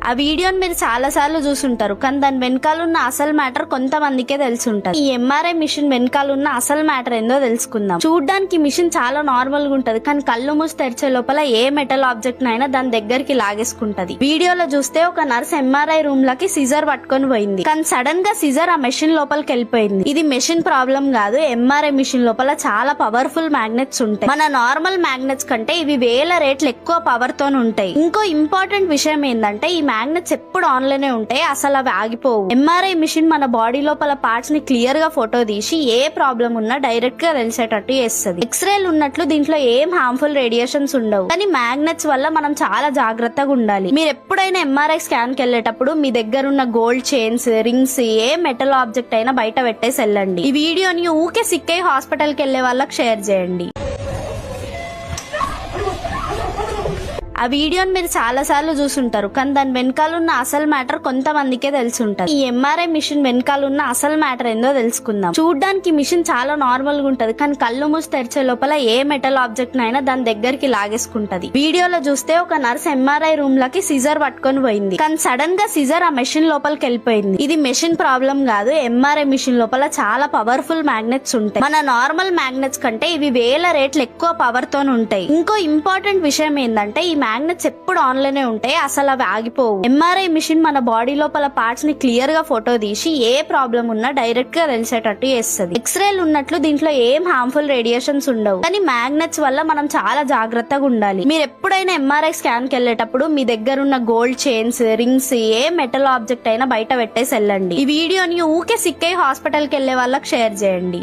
ఆ వీడియోని మీరు చాలా సార్లు చూసుంటారు, కానీ దాని వెనకాల ఉన్న అసలు మ్యాటర్ కొంతమందికే తెలిసి ఉంటది. ఈ ఎంఆర్ఐ మిషన్ వెనకాల ఉన్న అసలు మ్యాటర్ ఏందో తెలుసుకుందాం. చూడ్డానికి మిషన్ చాలా నార్మల్ గా ఉంటది, కానీ కళ్ళు మూసి తెరిచే లోపల ఏ మెటల్ ఆబ్జెక్ట్ నైనా దాని దగ్గరికి లాగేసుకుంటది. వీడియోలో చూస్తే ఒక నర్స్ ఎంఆర్ఐ రూమ్ లకి సిజర్ పట్టుకొని పోయింది, కానీ సడన్ గా సిజర్ ఆ మెషిన్ లోపలికి వెళ్ళిపోయింది. ఇది మెషిన్ ప్రాబ్లం కాదు, ఎంఆర్ఐ మిషన్ లోపల చాలా పవర్ఫుల్ మ్యాగ్నెట్స్ ఉంటాయి. మన నార్మల్ మ్యాగ్నెట్స్ కంటే ఇవి వేల రేట్లు ఎక్కువ పవర్ తో ఉంటాయి. ఇంకో ఇంపార్టెంట్ విషయం ఏంటంటే ఈ మ్యాగ్నెట్స్ ఎప్పుడు ఆన్ లోనే ఉంటాయి, అసలు అవి ఆగిపోవు. ఎంఆర్ఐ మిషన్ మన బాడీ లోపల పార్ట్స్ ని క్లియర్ గా ఫోటో తీసి ఏ ప్రాబ్లం ఉన్నా డైరెక్ట్ గా తెలిసేటట్టు చేస్తుంది. ఎక్స్రేలు ఉన్నట్లు దీంట్లో ఏం హార్మ్ఫుల్ రేడియేషన్స్ ఉండవు, కానీ మ్యాగ్నెట్స్ వల్ల మనం చాలా జాగ్రత్తగా ఉండాలి. మీరు ఎప్పుడైనా ఎంఆర్ఐ స్కాన్ కి వెళ్ళేటప్పుడు మీ దగ్గర ఉన్న గోల్డ్ చైన్స్, రింగ్స్, ఏ మెటల్ ఆబ్జెక్ట్ అయినా బయట పెట్టేసి వెళ్ళండి. ఈ వీడియోని ఊకే సిక్ అయి హాస్పిటల్ కి వెళ్లే వాళ్ళకి షేర్ చేయండి. ఆ వీడియోని మీరు చాలా సార్లు చూసుంటారు, కానీ దాని వెనకాల ఉన్న అసలు మ్యాటర్ కొంతమందికే తెలిసి ఉంటది. ఈ ఎంఆర్ఐ మిషన్ వెనకాల ఉన్న అసలు మ్యాటర్ ఏందో తెలుసుకుందాం. చూడ్డానికి మిషన్ చాలా నార్మల్ గా ఉంటది, కానీ కళ్ళు మూసి తెరిచే లోపల ఏ మెటల్ ఆబ్జెక్ట్ నైనా దాని దగ్గరికి లాగేసుకుంటది. వీడియోలో చూస్తే ఒక నర్స్ ఎంఆర్ఐ రూమ్ లకి సిజర్ పట్టుకొని పోయింది, కానీ సడన్ గా సిజర్ ఆ మెషిన్ లోపలికి వెళ్ళిపోయింది. ఇది మెషిన్ ప్రాబ్లం కాదు, ఎంఆర్ఐ మిషన్ లోపల చాలా పవర్ఫుల్ మ్యాగ్నెట్స్ ఉంటాయి. మన నార్మల్ మ్యాగ్నెట్స్ కంటే ఇవి వేల రేట్లు ఎక్కువ పవర్ తో ఉంటాయి. ఇంకో ఇంపార్టెంట్ విషయం ఏంటంటే ఈ మ్యాగ్నెట్స్ ఎప్పుడు ఆన్ లోనే ఉంటాయి, అసలు అవి ఆగిపోవు. ఎంఆర్ఐ మిషన్ మన బాడీ లోపల పార్ట్స్ ని క్లియర్ గా ఫోటో తీసి ఏ ప్రాబ్లం ఉన్నా డైరెక్ట్ గా తెలిసేటట్టు చేస్తుంది. ఎక్స్రేలు ఉన్నట్లు దీంట్లో ఏం హార్మ్ఫుల్ రేడియేషన్స్ ఉండవు, కానీ మ్యాగ్నెట్స్ వల్ల మనం చాలా జాగ్రత్తగా ఉండాలి. మీరు ఎప్పుడైనా ఎంఆర్ఐ స్కాన్ కి వెళ్ళేటప్పుడు మీ దగ్గర ఉన్న గోల్డ్ చైన్స్, రింగ్స్, ఏ మెటల్ ఆబ్జెక్ట్ అయినా బయట పెట్టేసి వెళ్ళండి. ఈ వీడియోని ఊకే సిక్ అయి హాస్పిటల్ కి వెళ్లే వాళ్ళకి షేర్ చేయండి.